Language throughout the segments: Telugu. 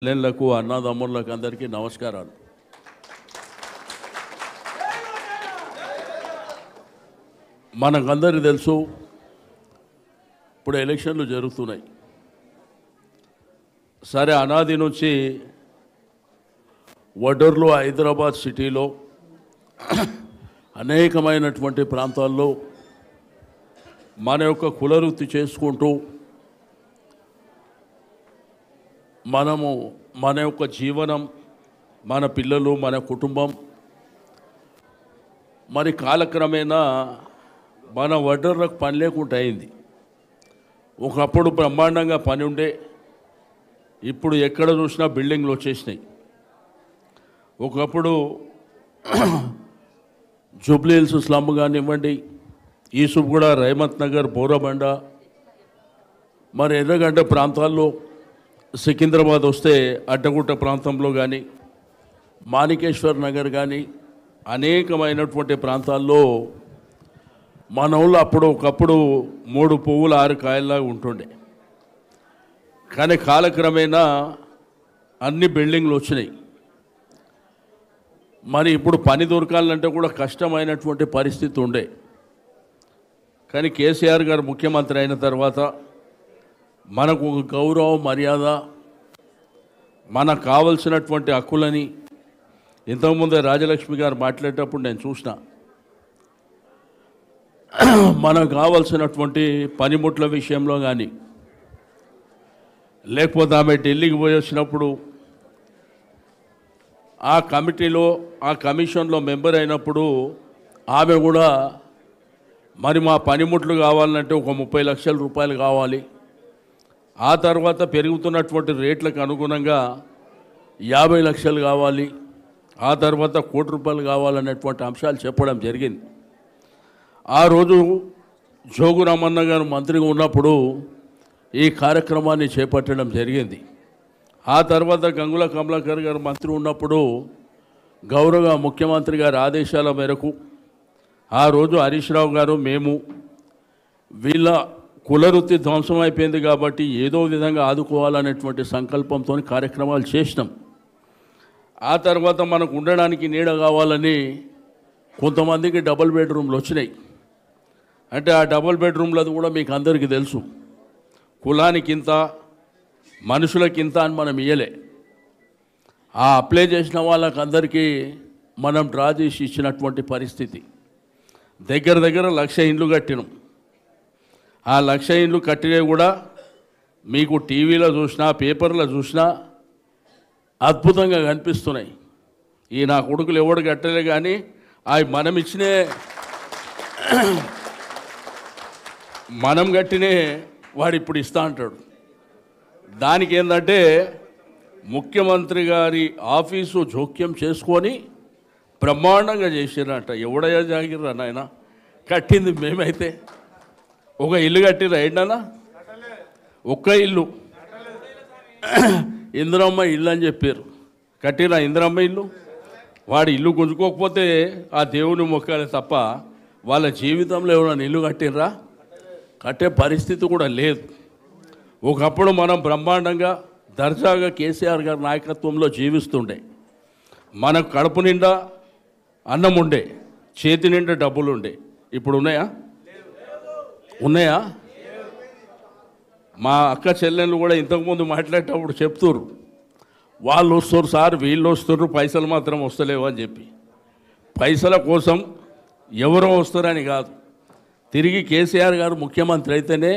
చెల్లెళ్లకు అన్నదమ్ములకు అందరికీ నమస్కారాలు. మనకందరికీ తెలుసు, ఇప్పుడు ఎలక్షన్లు జరుగుతున్నాయి. సరే, అనాది నుంచి వడర్లో హైదరాబాద్ సిటీలో అనేకమైనటువంటి ప్రాంతాల్లో మన యొక్క కులవృత్తి చేసుకుంటూ మనము మన యొక్క జీవనం, మన పిల్లలు, మన కుటుంబం మరి కాలక్రమేణా మన వడ్డర్లకు పని లేకుండా అయింది. ఒకప్పుడు బ్రహ్మాండంగా పని ఉండే, ఇప్పుడు ఎక్కడ చూసినా బిల్డింగ్లు వచ్చేసినాయి. ఒకప్పుడు జూబ్లీ హిల్స్ స్లమ్ కానివ్వండి, ఈసుఫ్గూడ, రహమత్ నగర్, బోరబండ, మరి ఎర్రగడ్డ ప్రాంతాల్లో, సికింద్రాబాద్ వస్తే అడ్డగుట్ట ప్రాంతంలో కానీ, మాణికేశ్వర్ నగర్ కానీ అనేకమైనటువంటి ప్రాంతాల్లో మన ఊళ్ళో ఒకప్పుడు 3 పువ్వులు 6 కాయల్లాగా ఉంటుండే. కానీ కాలక్రమేణా అన్ని బిల్డింగ్లు వచ్చినాయి. మరి ఇప్పుడు పని దొరకాలంటే కూడా కష్టమైనటువంటి పరిస్థితి ఉండే. కానీ కేసీఆర్ గారు ముఖ్యమంత్రి అయిన తర్వాత మనకు ఒక గౌరవం, మర్యాద, మనకు కావలసినటువంటి హక్కులని ఇంతకుముందే రాజలక్ష్మి గారు మాట్లాడేటప్పుడు నేను చూసిన. మనకు కావలసినటువంటి పనిముట్ల విషయంలో కానీ, లేకపోతే ఆమె ఢిల్లీకి పోయి వచ్చినప్పుడు ఆ కమిటీలో, ఆ కమిషన్లో మెంబర్ అయినప్పుడు ఆమె కూడా మరి మా పనిముట్లు కావాలంటే ఒక 30 లక్షల రూపాయలు కావాలి, ఆ తర్వాత పెరుగుతున్నటువంటి రేట్లకు అనుగుణంగా 50 లక్షలు కావాలి, ఆ తర్వాత 1 కోటి రూపాయలు కావాలనేటువంటి అంశాలు చెప్పడం జరిగింది. ఆ రోజు జోగు రామన్న గారు మంత్రిగా ఉన్నప్పుడు ఈ కార్యక్రమాన్ని చేపట్టడం జరిగింది. ఆ తర్వాత గంగుల కమలాకర్ గారు మంత్రి ఉన్నప్పుడు గౌరవ ముఖ్యమంత్రి గారి ఆదేశాల మేరకు ఆ రోజు హరీష్ రావు గారు, మేము వీళ్ళ కులవృత్తి ధ్వంసం అయిపోయింది కాబట్టి ఏదో విధంగా ఆదుకోవాలనేటువంటి సంకల్పంతో కార్యక్రమాలు చేసినాం. ఆ తర్వాత మనకు ఉండడానికి నీడ కావాలని కొంతమందికి డబుల్ బెడ్రూమ్లు వచ్చినాయి. అంటే ఆ డబుల్ బెడ్రూమ్లది కూడా మీకు అందరికీ తెలుసు, కులానికింత, మనుషులకింత అని మనం ఇయ్యలే. ఆ అప్లై చేసిన వాళ్ళకందరికీ మనం డ్రా చేసి ఇచ్చినటువంటి పరిస్థితి. దగ్గర 1,00,000 ఇండ్లు కట్టినాం. ఆ 1,00,000 ఇండ్లు కట్టినవి కూడా మీకు టీవీలో చూసినా, పేపర్లో చూసినా అద్భుతంగా కనిపిస్తున్నాయి. ఈ నా కొడుకులు ఎవడు కట్టలే, కానీ అవి మనం కట్టినే వాడు ఇప్పుడు ఇస్తా అంటాడు. దానికి ఏంటంటే ముఖ్యమంత్రి గారి ఆఫీసు జోక్యం చేసుకొని బ్రహ్మాండంగా చేసిరంట. ఎవడయ్యా జాగిర్రా నాయన, కట్టింది మేమైతే. ఒక ఇల్లు కట్టిరా ఏంటన్నా, ఒక్క ఇల్లు ఇందిరమ్మ ఇల్లు అని చెప్పారు. కట్టిరా ఇందిరమ్మ ఇల్లు? వాడు ఇల్లు గుంజుకోకపోతే ఆ దేవుని మొక్కాలి తప్ప వాళ్ళ జీవితంలో ఎవరైనా ఇల్లు కట్టిర్రా? కట్టే పరిస్థితి కూడా లేదు. ఒకప్పుడు మనం బ్రహ్మాండంగా దర్జాగా కేసీఆర్ గారి నాయకత్వంలో జీవిస్తుండే. మనకు కడుపు నిండా అన్నం ఉండే, చేతి నిండా డబ్బులు ఉండే. ఇప్పుడు ఉన్నాయా? ఉన్నాయా? మా అక్క చెల్లెళ్ళు కూడా ఇంతకుముందు మాట్లాడేటప్పుడు చెప్తుర్రు, వాళ్ళు వస్తారు సార్, వీళ్ళు వస్తారు, పైసలు మాత్రం వస్తలేవు అని చెప్పి. పైసల కోసం ఎవరో వస్తారని కాదు, తిరిగి కేసీఆర్ గారు ముఖ్యమంత్రి అయితేనే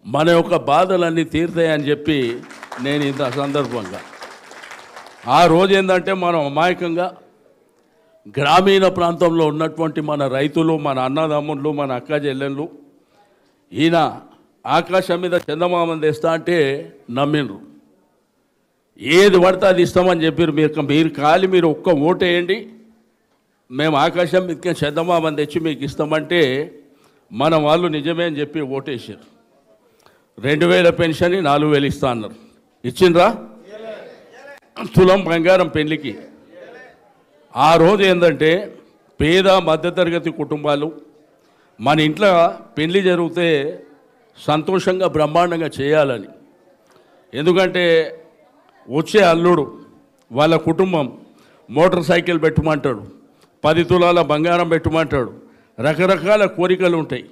మన యొక్క బాధలన్నీ తీరుతాయని చెప్పి నేను ఇంత సందర్భంగా ఆ రోజు ఏంటంటే మనం అమాయకంగా గ్రామీణ ప్రాంతంలో ఉన్నటువంటి మన రైతులు, మన అన్నదమ్ముళ్ళు, మన అక్క చెల్లెళ్ళు ఈయన ఆకాశం మీద చందమామని తెస్తా అంటే నమ్మిండ్రు. ఏది పడితే అది ఇస్తామని చెప్పారు. మీరు ఒక్క ఓటేయండి, మేము ఆకాశం మీదకి చందమామని తెచ్చి మీకు ఇస్తామంటే మన వాళ్ళు నిజమే అని చెప్పి ఓటేసారు. 2,000 పెన్షన్ 4,000 ఇస్తా అన్నారు. ఇచ్చిండ్రా? తులం బంగారం పెళ్లికి. ఆ రోజు ఏంటంటే పేద మధ్యతరగతి కుటుంబాలు మన ఇంట్లో పెళ్లి జరిగితే సంతోషంగా బ్రహ్మాండంగా చేయాలని. ఎందుకంటే వచ్చే అల్లుడు వాళ్ళ కుటుంబం మోటార్ సైకిల్ పెట్టమంటాడు, 10 తులాల బంగారం పెట్టమంటాడు, రకరకాల కోరికలు ఉంటాయి.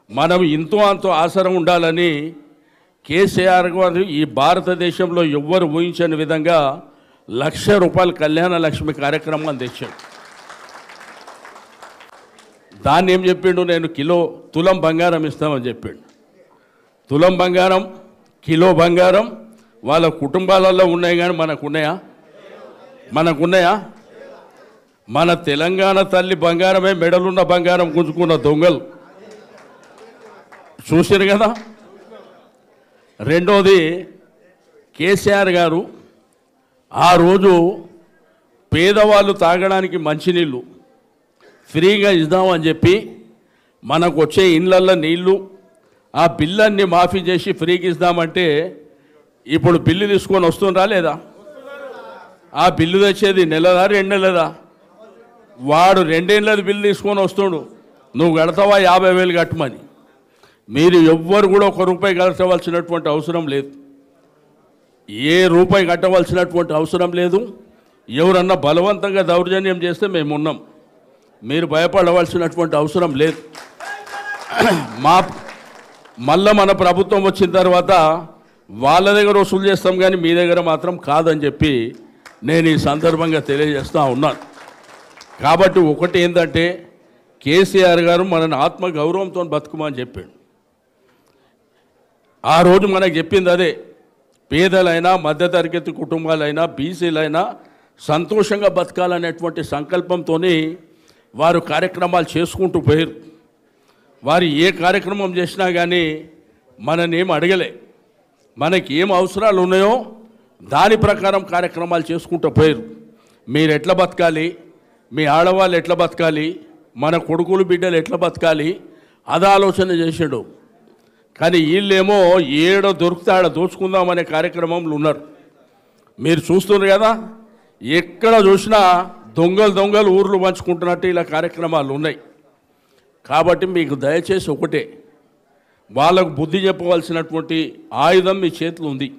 మనం ఇంతో అంతో ఆసరం ఉండాలని కేసీఆర్ గారు ఈ భారతదేశంలో ఎవ్వరు ఊహించని విధంగా ₹1,00,000 కళ్యాణ లక్ష్మి కార్యక్రమం తెచ్చాడు. దాన్ని ఏం చెప్పిండు, నేను తులం బంగారం ఇస్తామని చెప్పిండు. తులం బంగారం, కిలో బంగారం వాళ్ళ కుటుంబాలలో ఉన్నాయి, కానీ మనకున్నాయా? మన తెలంగాణ తల్లి బంగారమే మెడలున్న బంగారం గుంజుకున్న దొంగలు చూసారు కదా. రెండోది, కేసీఆర్ గారు ఆ రోజు పేదవాళ్ళు తాగడానికి మంచినీళ్ళు ఫ్రీగా ఇద్దామని చెప్పి మనకు వచ్చే ఇండ్లల్లో నీళ్ళు ఆ బిల్లన్నీ మాఫీ చేసి ఫ్రీగా ఇద్దామంటే ఇప్పుడు బిల్లు తీసుకొని వస్తుందా లేదా? ఆ బిల్లు తెచ్చేది నెలదా 2 నెలదా? వాడు 2 ఏళ్ళది బిల్లు తీసుకొని వస్తుడు, నువ్వు కడతావా 50,000 కట్టమని. మీరు ఎవ్వరు కూడా ₹1 కట్టవలసినటువంటి అవసరం లేదు, ఏ రూపాయి కట్టవలసినటువంటి అవసరం లేదు. ఎవరన్నా బలవంతంగా దౌర్జన్యం చేస్తే మేము ఉన్నాం, మీరు భయపడవలసినటువంటి అవసరం లేదు. మళ్ళా మన ప్రభుత్వం వచ్చిన తర్వాత వాళ్ళ దగ్గర వసూలు చేస్తాం, కానీ మీ దగ్గర మాత్రం కాదని చెప్పి నేను ఈ సందర్భంగా తెలియజేస్తూ ఉన్నాను. కాబట్టి ఒకటి ఏంటంటే, కేసీఆర్ గారు మనని ఆత్మగౌరవంతో బతుకుమని చెప్పాడు. ఆ రోజు మనకు చెప్పింది అదే, పేదలైనా మధ్యతరగతి కుటుంబాలైనా బీసీలైనా సంతోషంగా బతకాలనేటువంటి సంకల్పంతో వారు కార్యక్రమాలు చేసుకుంటూ పోయారు. వారు ఏ కార్యక్రమం చేసినా కానీ మనని ఏం అడగలే, మనకి ఏం అవసరాలు ఉన్నాయో దాని ప్రకారం కార్యక్రమాలు చేసుకుంటూ పోయారు. మీరు ఎట్లా బతకాలి, మీ ఆడవాళ్ళు ఎట్లా బతకాలి, మన కొడుకులు బిడ్డలు ఎట్లా బతకాలి, అది ఆలోచన చేసాడు. కానీ వీళ్ళేమో ఏడో దొరికితే ఆడ దోచుకుందామనే కార్యక్రమంలో ఉన్నారు. మీరు చూస్తున్నారు కదా, ఎక్కడ చూసినా దొంగలు ఊర్లు పంచుకుంటున్నట్టు ఇలా కార్యక్రమాలు ఉన్నాయి. కాబట్టి మీకు దయచేసి ఒకటే, వాళ్ళకు బుద్ధి చెప్పవలసినటువంటి ఆయుధం మీ చేతిలో ఉంది.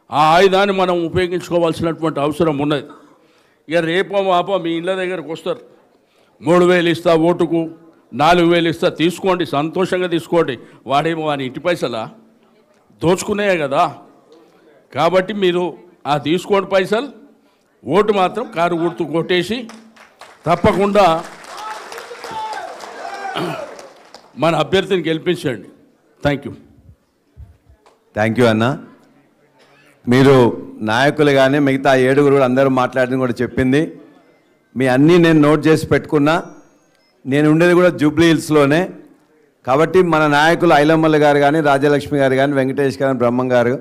ఆ ఆయుధాన్ని మనం ఉపయోగించుకోవాల్సినటువంటి అవసరం ఉన్నది. ఇక రేపో మాపో మీ ఇళ్ళ దగ్గరకు వస్తారు, 3,000 ఇస్తా ఓటుకు, 4,000 ఇస్తా, తీసుకోండి, సంతోషంగా తీసుకోండి. వాడేమో వాని ఇంటి పైసలా దోచుకునేయే కదా. కాబట్టి మీరు ఆ తీసుకోండి పైసలు, ఓటు మాత్రం కారు గుర్తు కొట్టేసి తప్పకుండా మన అభ్యర్థిని గెలిపించండి. థ్యాంక్ యూ అన్న. మీరు నాయకులు కానీ మిగతా 7 కూడా అందరూ మాట్లాడింది కూడా చెప్పింది. మీ అన్నీ నేను నోట్ చేసి పెట్టుకున్నా. నేను ఉండేది కూడా జూబ్లీ హిల్స్లోనే. కాబట్టి మన నాయకులు ఐలమ్మల గారు కానీ, రాజలక్ష్మి గారు కానీ, వెంకటేష్ గారు, బ్రహ్మం గారు,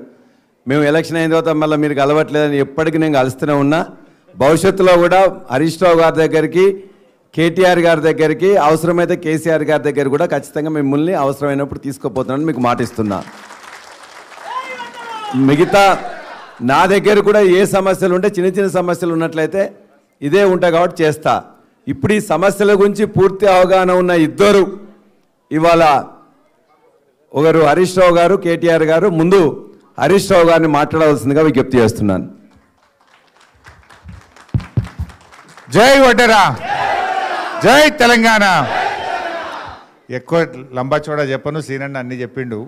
మేము ఎలక్షన్ అయిన తర్వాత మళ్ళీ మీరు కలవట్లేదని ఎప్పటికీ నేను కలుస్తూనే ఉన్నా. భవిష్యత్తులో కూడా హరీష్ రావు గారి దగ్గరికి, కేటీఆర్ గారి దగ్గరికి, అవసరమైతే కేసీఆర్ గారి దగ్గర కూడా ఖచ్చితంగా మిమ్మల్ని అవసరమైనప్పుడు తీసుకుపోతున్నాను మీకు మాటిస్తున్నా. మిగతా నా దగ్గర కూడా ఏ సమస్యలు ఉంటే చిన్న సమస్యలు ఉన్నట్లయితే ఇదే ఉంటాయి కాబట్టి చేస్తా. ఇప్పుడు ఈ సమస్యల గురించి పూర్తి అవగాహన ఉన్న ఇద్దరు ఇవాళ, ఒకరు హరీష్ రావు గారు, కేటీఆర్ గారు. ముందు హరీష్ రావు గారిని మాట్లాడవలసిందిగా విజ్ఞప్తి చేస్తున్నాను. జై వడ్డెరా, జై తెలంగాణ. ఎక్కువ లంబాచోడా చెప్పను, సీనన్న అన్ని చెప్పిండు.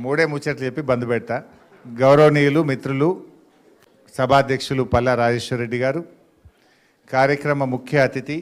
3 ముచ్చట్లు చెప్పి బంద్ పెడతా. గౌరవనీయులు మిత్రులు, సభాధ్యక్షులు పల్లా రాజేశ్వర రెడ్డి గారు, కార్యక్రమ ముఖ్య అతిథి